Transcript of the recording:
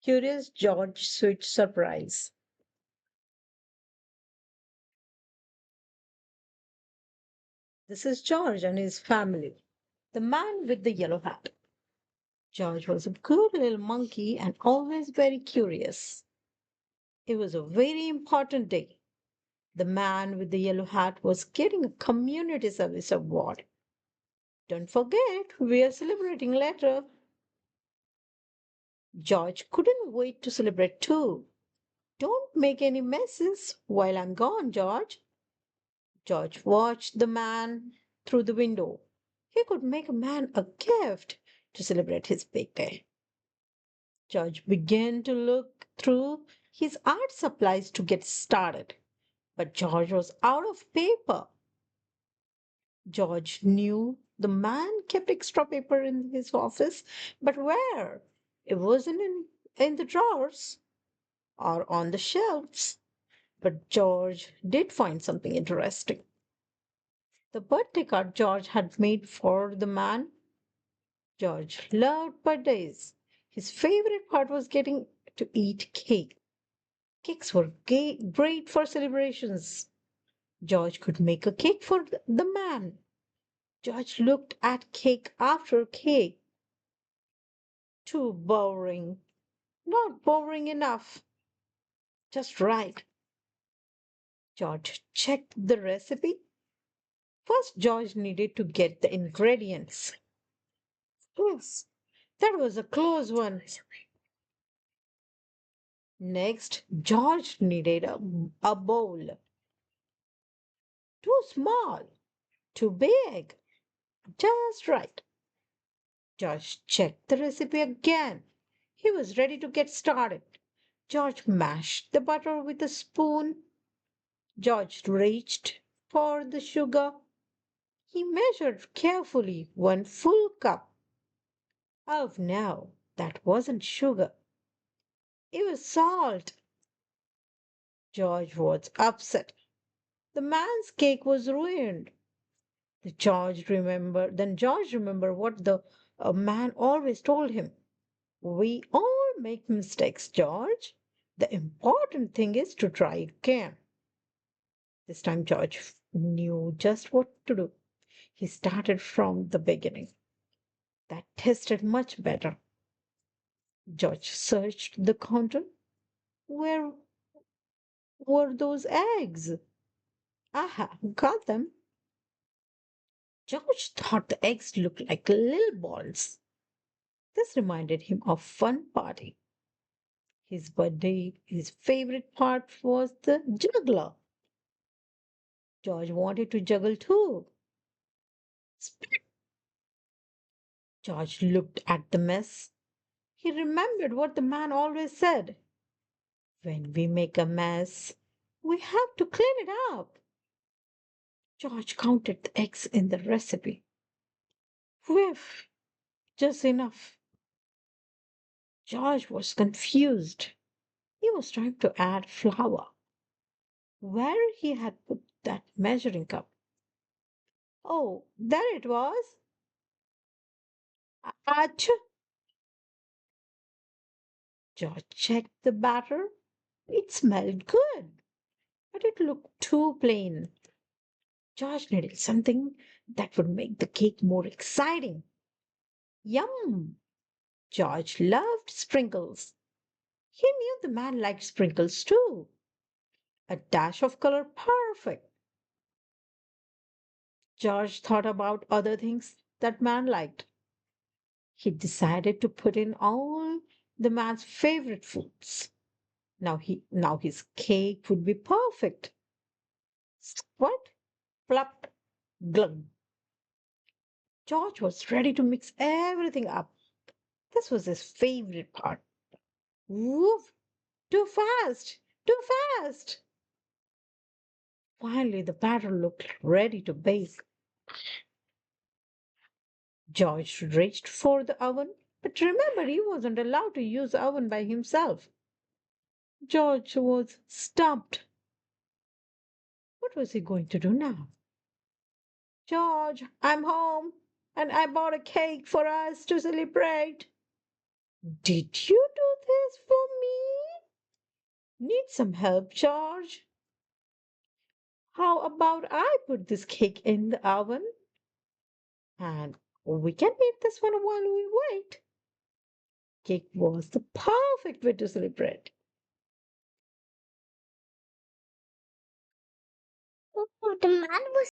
Curious George's Sweet Surprise. This is George and his family. The man with the yellow hat. George was a good little monkey and always very curious. It was a very important day. The man with the yellow hat was getting a community service award. Don't forget, we are celebrating later. George couldn't wait to celebrate too. Don't make any messes while I'm gone, George. George watched the man through the window. He could make a man a gift to celebrate his big day. George began to look through his art supplies to get started, but George was out of paper. George knew the man kept extra paper in his office, but where? It wasn't in the drawers or on the shelves. But George did find something interesting. The birthday card George had made for the man. George loved birthdays. His favorite part was getting to eat cake. Cakes were great for celebrations. George could make a cake for the man. George looked at cake after cake. Too boring. Not boring enough. Just right. George checked the recipe. First, George needed to get the ingredients. Yes, that was a close one. Next, George needed a bowl. Too small, too big, just right. George checked the recipe again. He was ready to get started. George mashed the butter with a spoon. George reached for the sugar. He measured carefully 1 full cup. Oh no, that wasn't sugar. It was salt. George was upset. The man's cake was ruined. George remembered what the man always told him. We all make mistakes, George. The important thing is to try again. This time George knew just what to do. He started from the beginning. That tasted much better. George searched the counter. Where were those eggs? Aha, got them. George thought the eggs looked like little balls. This reminded him of fun party. His birthday, his favorite part was the juggler. George wanted to juggle too. George looked at the mess. He remembered what the man always said. When we make a mess, we have to clean it up. George counted the eggs in the recipe. Whiff, just enough. George was confused. He was trying to add flour where he had put that measuring cup. Oh, there it was. Ach! George checked the batter. It smelled good, but it looked too plain. George needed something that would make the cake more exciting. Yum! George loved sprinkles. He knew the man liked sprinkles too. A dash of color, perfect. George thought about other things that man liked. He decided to put in all the man's favorite foods. Now his cake would be perfect. Squat, plop, glug. George was ready to mix everything up. This was his favorite part. Woof! Too fast! Too fast! Finally, the batter looked ready to bake. George reached for the oven, but remember he wasn't allowed to use the oven by himself. George was stumped. What was he going to do now? George, I'm home, and I bought a cake for us to celebrate. Did you do is for me. Need some help, George? How about I put this cake in the oven and we can eat this one while we wait? Cake was the perfect way to celebrate. Oh, the man was